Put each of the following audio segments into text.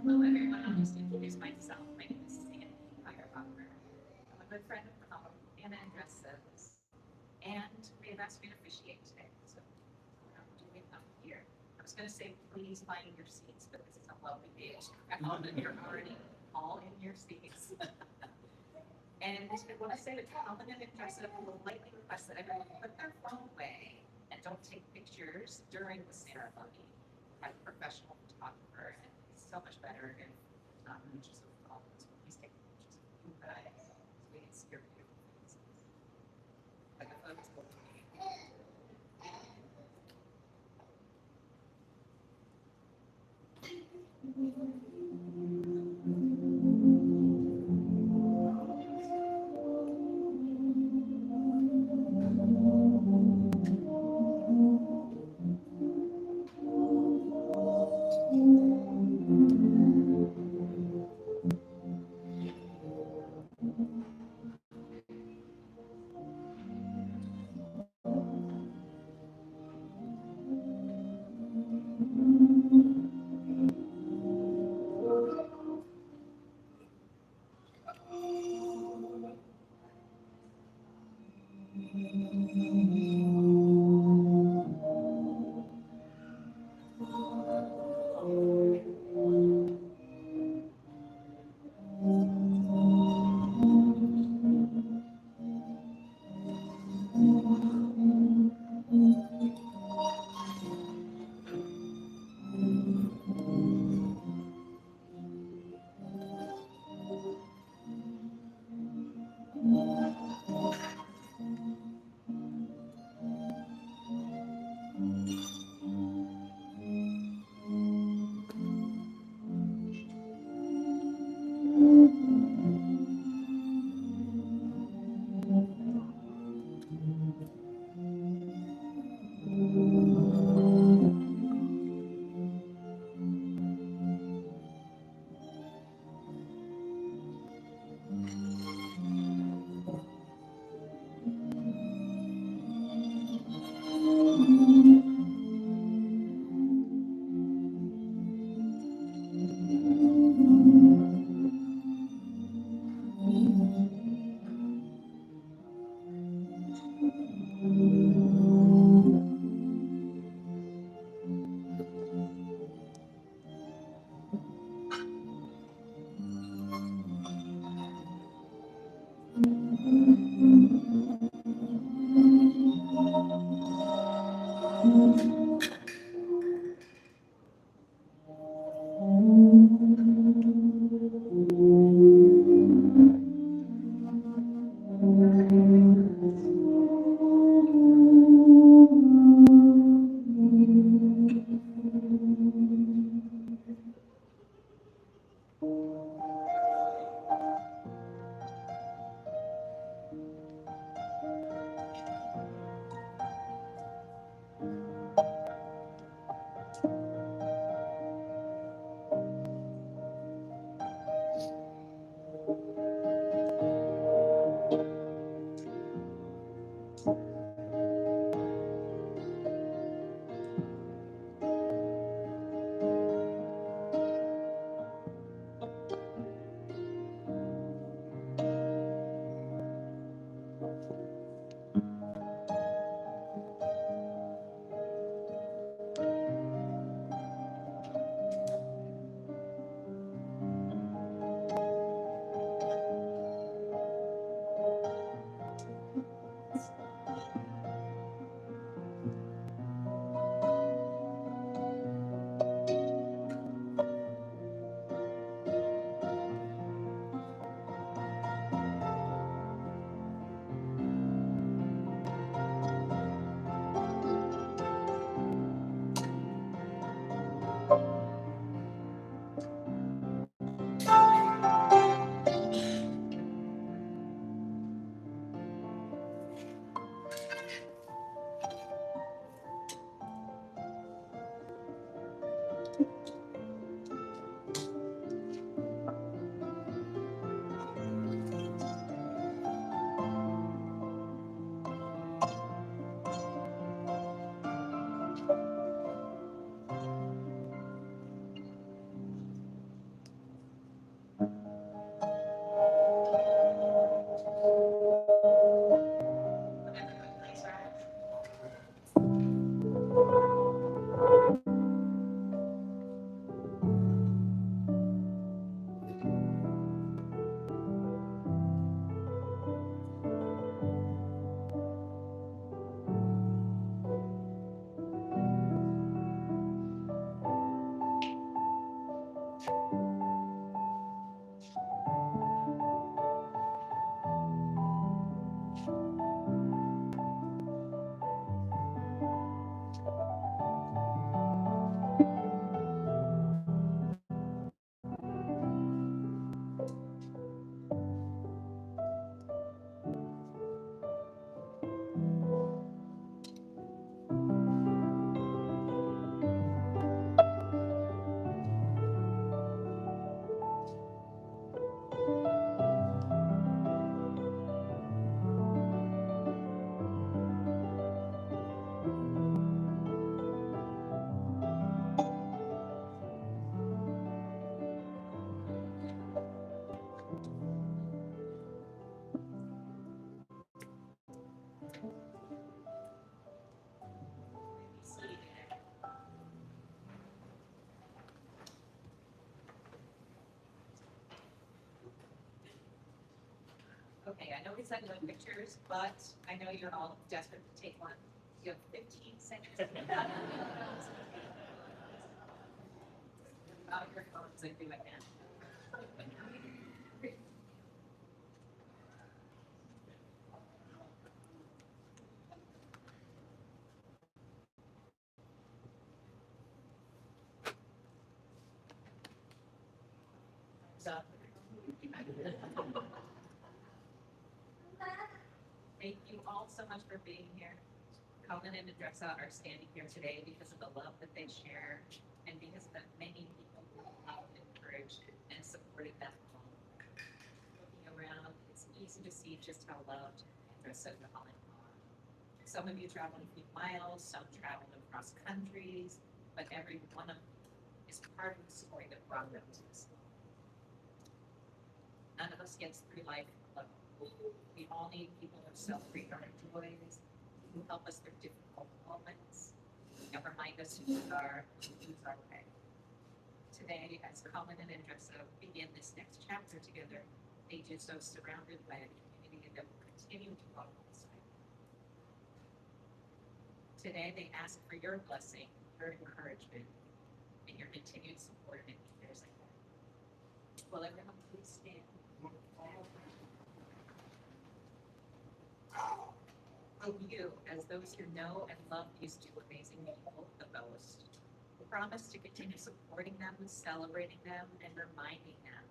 Hello, everyone. I'll just introduce myself. My name is Sandy Firebauer. I'm a good friend of Anna and Andressa, and they have asked me to officiate today. So I'm doing up here. I was going to say, please find your seats, but this is a lovely day. You're already all in your seats. And I want to say that Colin and Andressa will politely request that everyone put their phone away and don't take pictures during the ceremony. Have a professional photographer, and it's so much better if not pictures of phones. Please take pictures of you guys so we can see your beautiful faces. Like a photo. Okay, I know we said no pictures, but I know you're all desperate to take one. You have 15 seconds. Out your phones and do it now. So, thank you all so much for being here. Colin and Andressa are standing here today because of the love that they share and because of the many people who have encouraged and supported them all. Looking around, it's easy to see just how loved Andressa and Colin are. Some of you traveled a few miles, some traveled across countries, but every one of them is part of the story that brought them to this. None of us gets through life alone. We all need people who celebrate our joys, who help us through difficult moments, and remind us who we are and who's our way. Today, as Colin and Andressa begin this next chapter together, they do so surrounded by a community that will continue to walk alongside. Today, they ask for your blessing, your encouragement, and your continued support in years ahead. Will everyone please stand? Will you, as those who know and love these two amazing people the most, promise to continue supporting them, celebrating them, and reminding them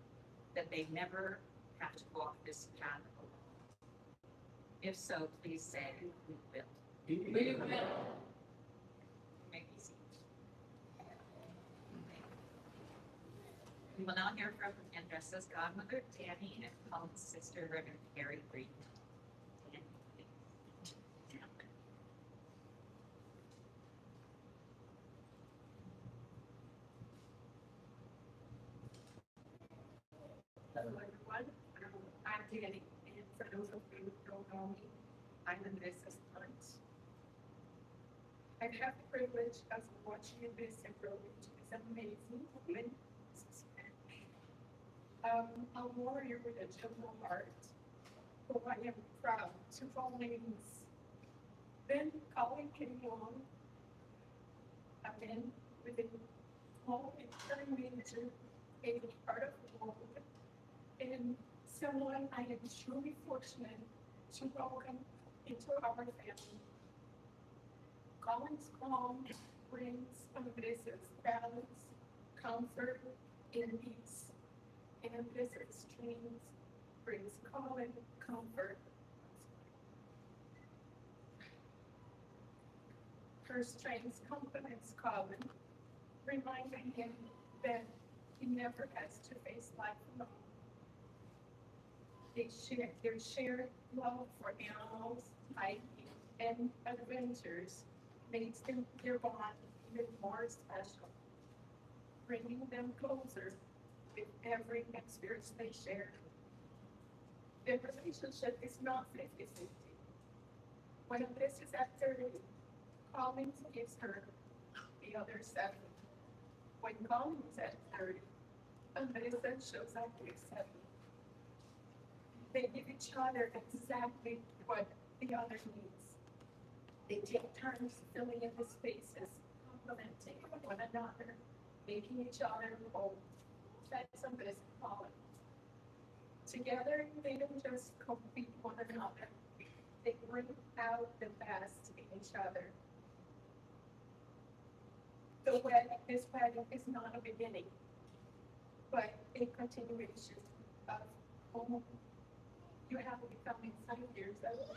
that they never have to walk this path alone? If so, please say, we will. We will. You may be seated. We will now hear from Andressa's godmother, Danny, and Colin's sister, Reverend Carrie Green. Danny, please. Hello, everyone. I'm Danny, and for those of you who don't know me, I'm Andressa's aunt. I have the privilege of watching this and growing into this amazing woman. A warrior with a gentle heart, who I am proud to call names. Then Colin came along, a man with a small and turning into a part of the world, and someone I am truly fortunate to welcome into our family. Colin's calm brings Andressa's balance, comfort, and peace. And Andressa's dreams brings Colin comfort. Her strengths complements Colin, reminding him that he never has to face life alone. Their shared love for animals, hiking, and adventures makes their bond even more special, bringing them closer with every experience they share. Their relationship is not 50-50. When this is at 30, Collins gives her the other 7. When Collins is at 30, Andressa shows up with 7. They give each other exactly what the other needs. They take turns filling in the spaces, complementing one another, making each other whole. That's Andressa and Colin. Together, they don't just complete one another. They bring out the best in each other. This wedding is not a beginning, but a continuation of who you have become in 5 years old.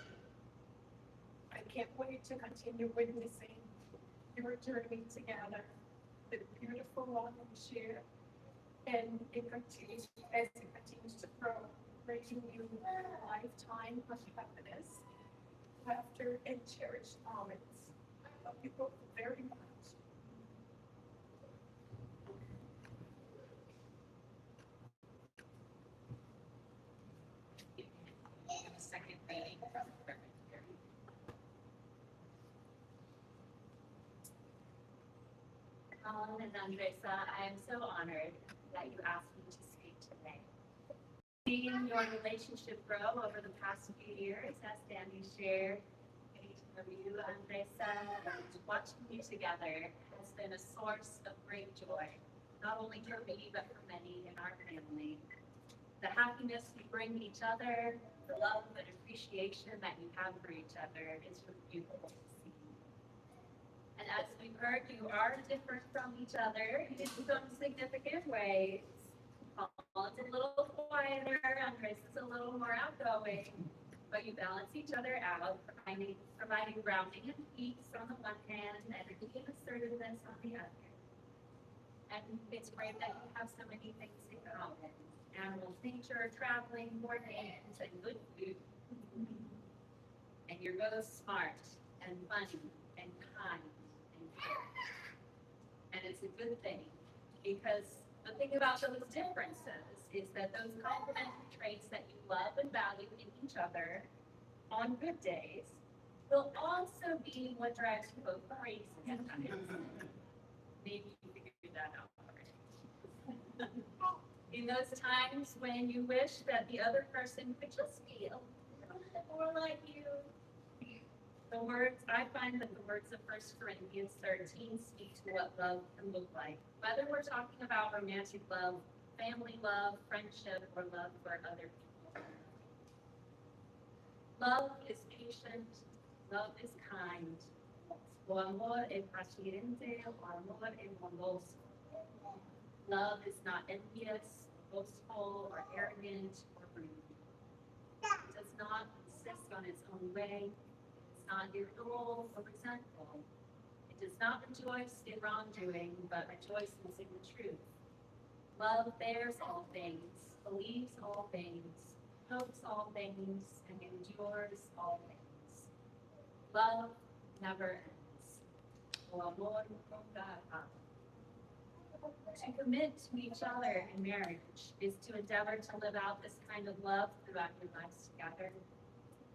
I can't wait to continue witnessing your journey together, the beautiful love you share, and as it continues to grow, bringing you a lifetime of happiness, laughter, and cherished moments. I love you both very much. A second reading from Reverend Carrie. Colin and Andressa, I am so honored that you asked me to speak today. Seeing your relationship grow over the past few years, as Danny shared, each of you, Andressa, watching you together has been a source of great joy, not only for me, but for many in our family. The happiness you bring each other, the love and appreciation that you have for each other is just beautiful to see. And as we've heard, you are different from each other in some significant ways. Colin's a little quieter, Andressa's a little more outgoing, but you balance each other out, providing grounding and peace on the one hand, and energy and assertiveness on the other. And it's great that you have so many things in common. Animals, nature, traveling, board games, and good food. And you're both smart and funny and kind and caring. And it's a good thing, because the thing about those differences is that those complementary traits that you love and value in each other on good days will also be what drives you both crazy at times. Maybe you figured that out already. In those times when you wish that the other person could just be a little bit more like you, I find that the words of 1 Corinthians 13 speak to what love can look like. Whether we're talking about romantic love, family love, friendship, or love for other people. Love is patient, love is kind. O amor é paciente, o amor é bondoso. Love is not envious, boastful, or arrogant, or rude. It does not insist on its own way. It's not irritable or resentful. It does not rejoice in wrongdoing, but rejoices in the truth. Love bears all things, believes all things, hopes all things, and endures all things. Love never ends. O amor nunca acaba. To commit to each other in marriage is to endeavor to live out this kind of love throughout your lives together.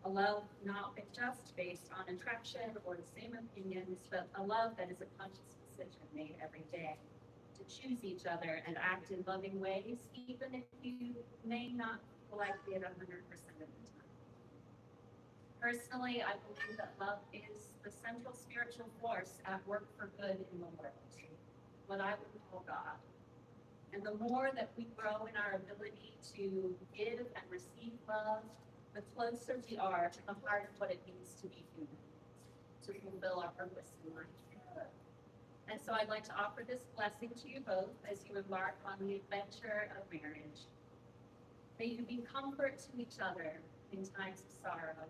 A love not just based on attraction or the same opinions, but a love that is a conscious decision made every day to choose each other and act in loving ways, even if you may not feel like it 100% of the time. Personally, I believe that love is the central spiritual force at work for good in the world, what I would call God. And the more that we grow in our ability to give and receive love, the closer we are to the heart of what it means to be human, to fulfill our purpose in life. And so I'd like to offer this blessing to you both as you embark on the adventure of marriage. May you be comfort to each other in times of sorrow,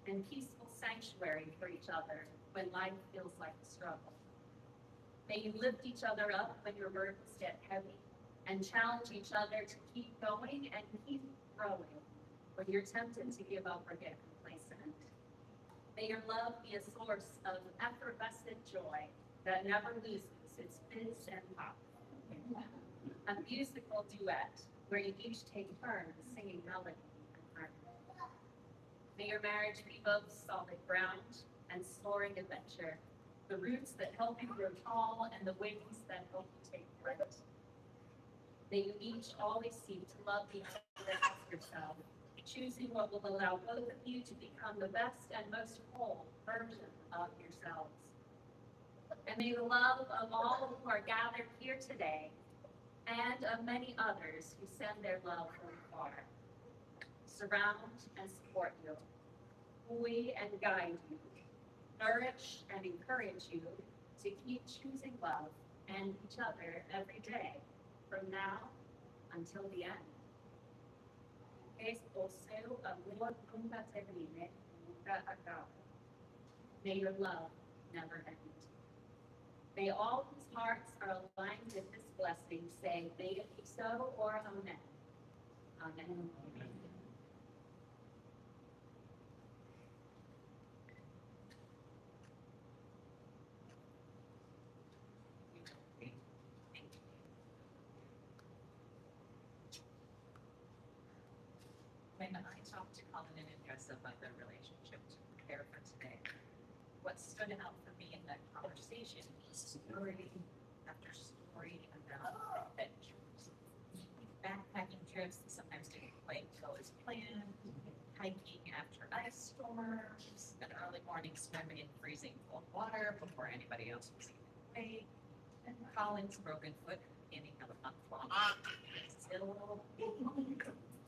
and peaceful sanctuary for each other when life feels like a struggle. May you lift each other up when your burdens get heavy, and challenge each other to keep going and keep growing when you're tempted to give up or get complacent. May your love be a source of effervescent joy that never loses its fizz and pop. A musical duet where you each take turns singing melody and harmony. May your marriage be both solid ground and soaring adventure, the roots that help you grow tall and the wings that help you take flight. May you each always seek to love each other as yourself, choosing what will allow both of you to become the best and most whole version of yourselves. And may the love of all who are gathered here today, and of many others who send their love from far, surround and support you, buoy and guide you, nourish and encourage you to keep choosing love and each other every day, from now until the end. Es o seu amor nunca termine, nunca acabe. May your love never end. May all whose hearts are aligned with this blessing say, may it be so, or amen. Amen. When I talked to Colin and Andressa about their relationship to prepare for today, what stood out for me in that conversation was story after story about adventures, backpacking trips, sometimes doing hiking after ice storms, an early morning swimming in freezing cold water before anybody else was even awake, and Colin's broken foot beginning of a month long. Still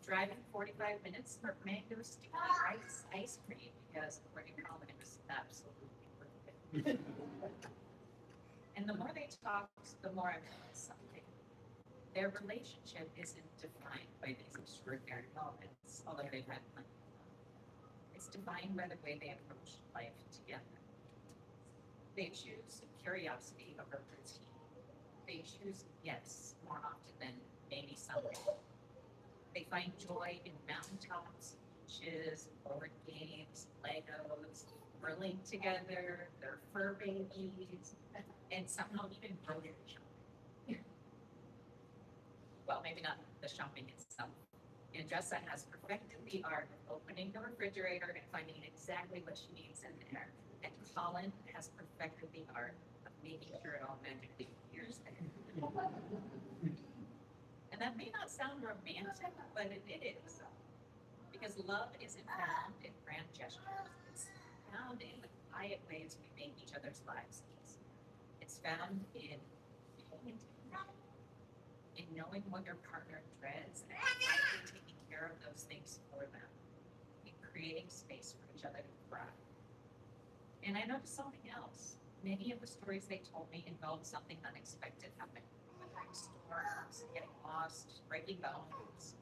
driving 45 minutes for mango sticky ice cream because according to Colin it was absolutely worth it. And the more they talked, the more I realized something. Their relationship isn't defined by these extraordinary moments, although they've had plenty. It's defined by the way they approach life together. They choose curiosity over routine. They choose yes more often than maybe someday. They find joy in mountaintops, beaches, board games, Legos, grilling together, their fur babies, and somehow even grocery shopping. Well, maybe not the shopping itself. Andressa has perfected the art of opening the refrigerator and finding exactly what she needs in there. And Colin has perfected the art of making sure it all magically appears there. And that may not sound romantic, but it is. Because love isn't found in grand gestures. It's found in the quiet ways we make each other's lives easy. It's found in paying attention, in knowing what your partner dreads and quietly taking care of those things for them, in creating space for each other to thrive. And I noticed something else. Many of the stories they told me involved something unexpected happening, like storms, getting lost, breaking bones.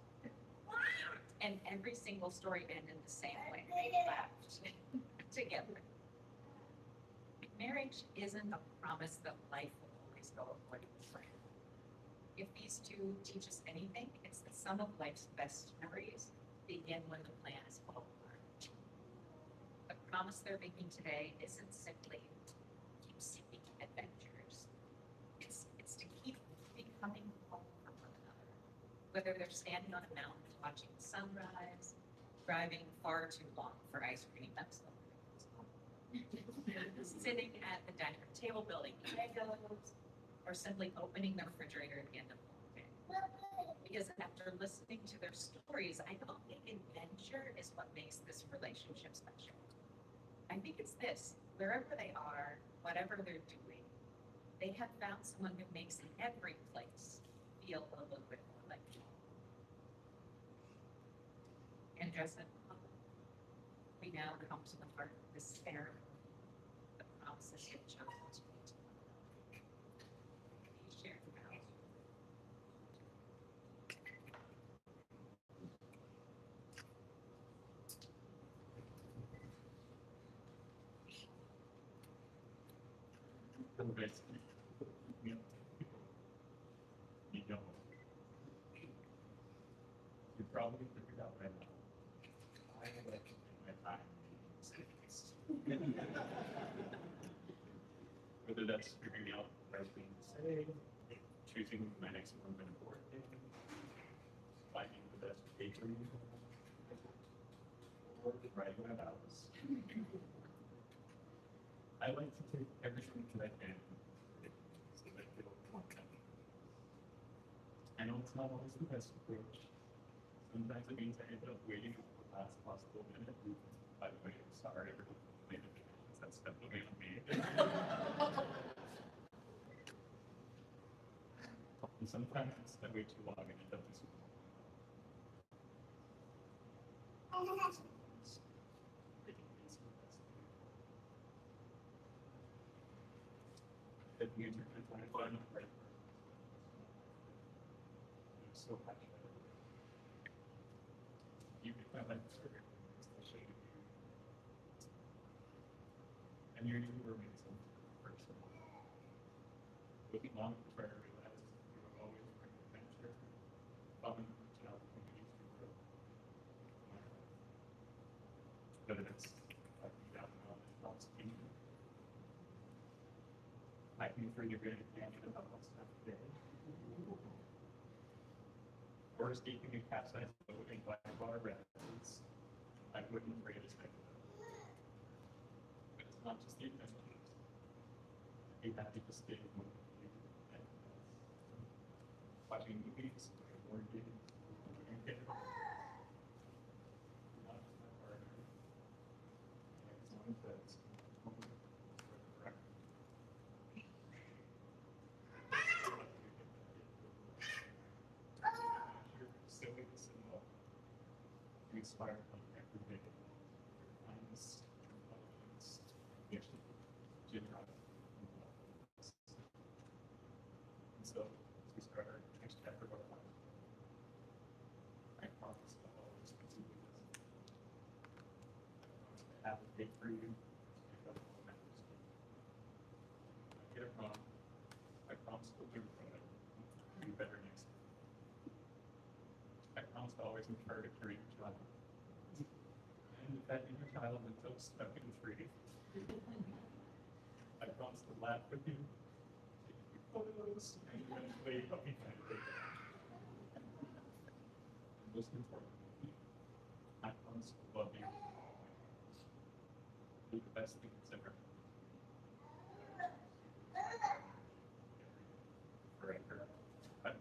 And every single story ended the same way. They laughed together. Marriage isn't a promise that life will always go according to plan. If these two teach us anything, it's that some of life's best memories begin when the plan is fall apart. The promise they're making today isn't simply keep seeking adventures. It's to keep becoming home for one another. Whether they're standing on a mountain watching the sunrise, driving far too long for ice cream, that's the sitting at the dining room table building Legos, or simply opening the refrigerator at the end of the day. Because after listening to their stories, I don't think adventure is what makes this relationship special. I think it's this: wherever they are, whatever they're doing, they have found someone who makes every place feel a little bit more like home. And Andressa, we now come to the part of this ceremony, the promises of child to each other. Please share the vows. Basically, you know, you don't. You probably figured out right now. I like my time mistakes. Whether that's figuring out the right thing to say, choosing my next important thing, finding the best bakery, or writing my vows. I like to take everything that I can so that I feel confident. I know it's not always the best approach. Sometimes it means I end up waiting until the last possible minute. By the way, I'm sorry for the decisions. That's definitely on me. And sometimes I wait too long and end up disappointed. Sometimes making things the best. It means you're going to find the right person. I'm so passionate. Even if I like the story, I'll show you. And you're amazing person. Looking long before I realized you were always bring adventure, fun, and opportunities to grow. Whether it's hiking down the mountain in Falls Kingdom, hiking through your Grand Canyon about what's half a day, or escaping a capsized boat in Blackwater Rapids, I wouldn't trade a second of it. But it's not just the adventures. Be happy to stay with you and watching movies, board games, and get not just my that's silly, simple, inspired by every day. Kindness, intelligence, generosity, and love. And so, as we start our next chapter of our life, I promise to always continue this. I promise to advocate for you, stand up for what matters to you. If I get it wrong, I promise to learn from it and be better next time. I promise to always encourage your inner child. And if that inner child is still stuck in the tree, I promise to laugh with you, take you photos, and eventually help you find a way back. And most importantly, I promise to love you. Do the best thing that's ever happened. Forever. Bye.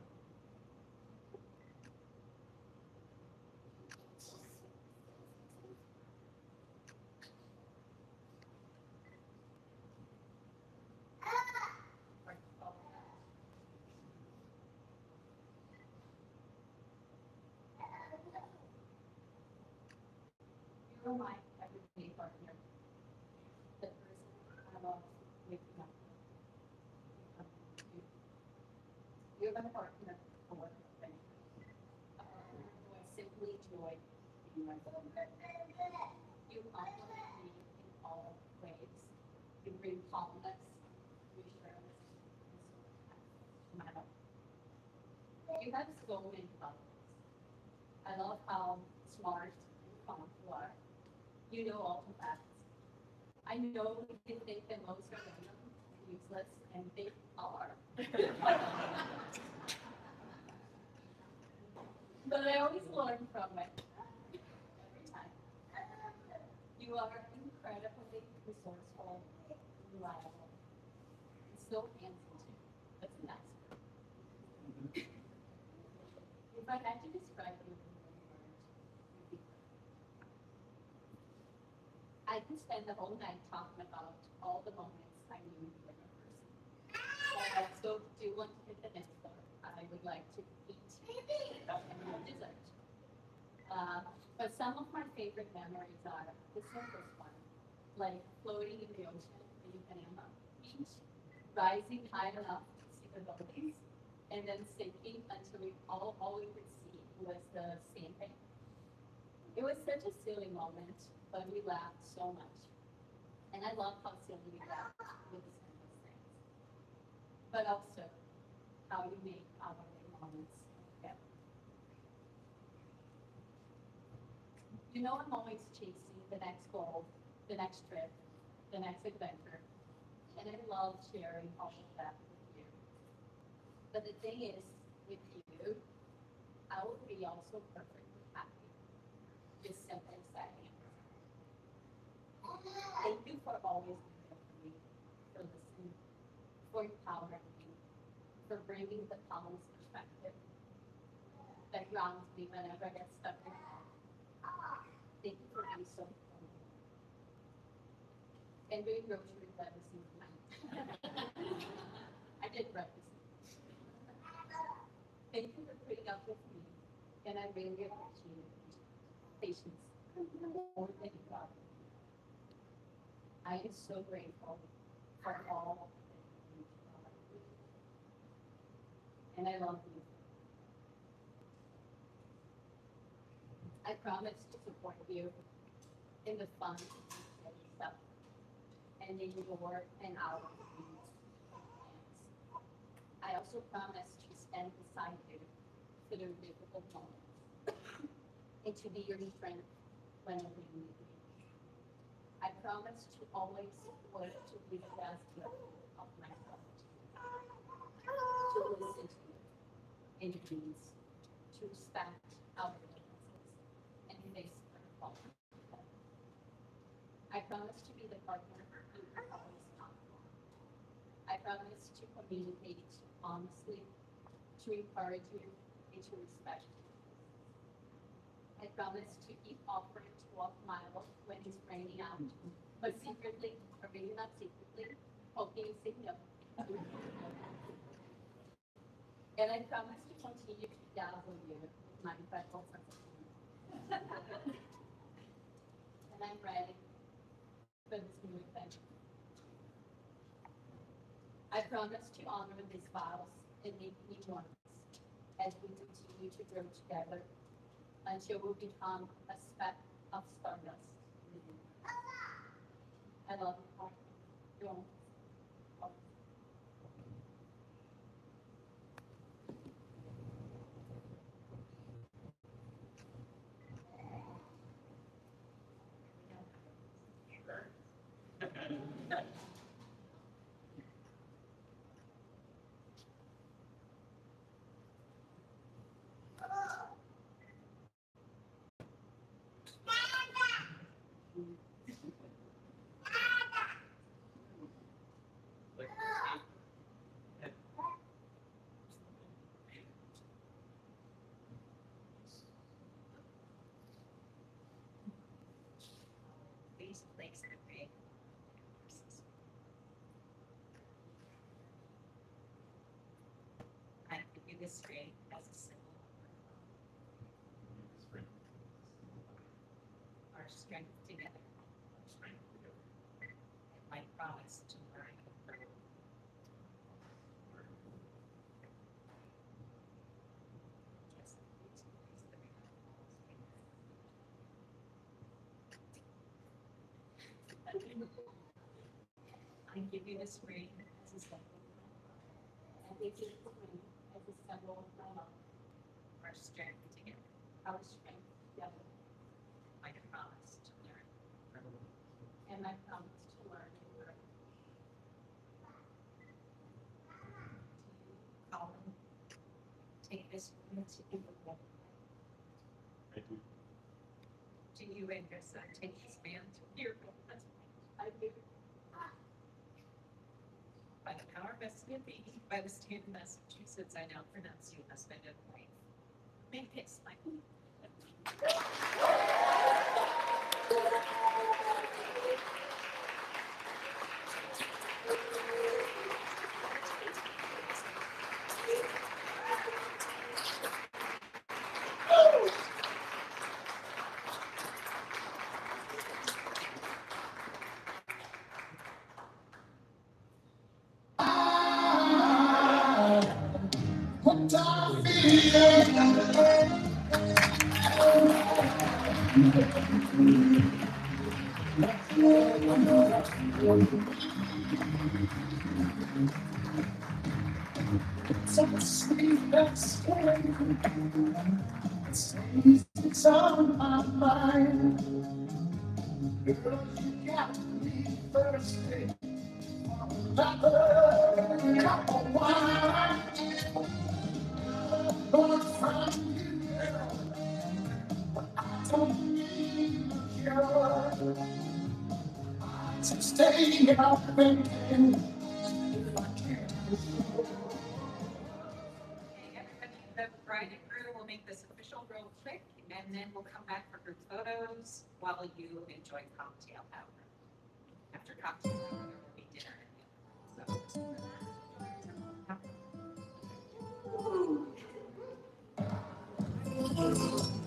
You're my everyday partner. The person I love waking up with. You're my partner for work and I simply enjoy being myself. You compliment me in all ways. You bring calmness, reassurance, and so my life. You have so many qualities. I love how smart and calm you are. You know all the facts. I know we can think that most are random and useless, and they are. But I always learn from it. Every time. You are incredibly resourceful, reliable, and so handsome too. That's a nice word. If I had to describe you in one word, you'd be perfect. I could spend the whole night talking about all the moments I knew you were a person. But I also do want to hit the next part. I would like to eat and have dessert. But some of my favorite memories are the simplest ones, like floating in the ocean in Panama Beach, rising high enough to see the buildings, and then sinking until all we could see was the sandbank. It was such a silly moment, but we laughed so much. And I love how silly we laughed with the simplest things. But also how you make our moments together. You know I'm always chasing the next goal, the next trip, the next adventure. And I love sharing all of that with you. But the thing is, with you, I will be also perfectly happy. Just simple as that is. Thank you for always being there for me, for listening, for empowering me, for bringing the calm perspective that grounds me whenever I get stuck in thought. Thank you for being so kind. And doing groceries every single night. I did breakfast. Thank you for putting up with me, and I really appreciate it. Patience, more than you thought. I am so grateful for all that you do. And I love you. I promise to support you in the fun and stuff, and in your and our dreams and plans. I also promise to stand beside you through difficult moments and to be your strength whenever you need me. I promise to always work to be the best version of myself, to listen to you in your needs, to respect our differences, and face our faults. I promise to be the partner you can always count on. I promise to communicate honestly, to encourage you, and to respect you. I promise to keep offering to walk miles when it's raining out, but secretly, or maybe not secretly, hoping you say no. And I promise to continue to dazzle you with my incredible sense of humor. And I'm ready for this new adventure. I promise to honor these vows and make me once as we continue to grow together until we become a speck of stardust. I love you all. You're all. Please place the ring. I give you this ring as a symbol of our strength together. And my promise to learn. Yes, please place the ring. I give you this ring as a symbol And they give the ring as a symbol of my love, of our strength together. our strength together, My promise to learn. and my promise to learn and grow. Colin, take this ring to you. I do. To you, Andressa, take this man to your husband. I do. By the power vested in me, by the state of Massachusetts, I now pronounce you husband and wife. May kiss my It's on my mind. Girl, you got me thirsty. Another cup of wine. But from you, girl, I don't need a cure. To stay out thinking if I can't. Okay, everybody, the bride and groom will make this official real quick, and then we'll come back for group photos while you enjoy cocktail hour. After cocktail hour, there will be dinner. So.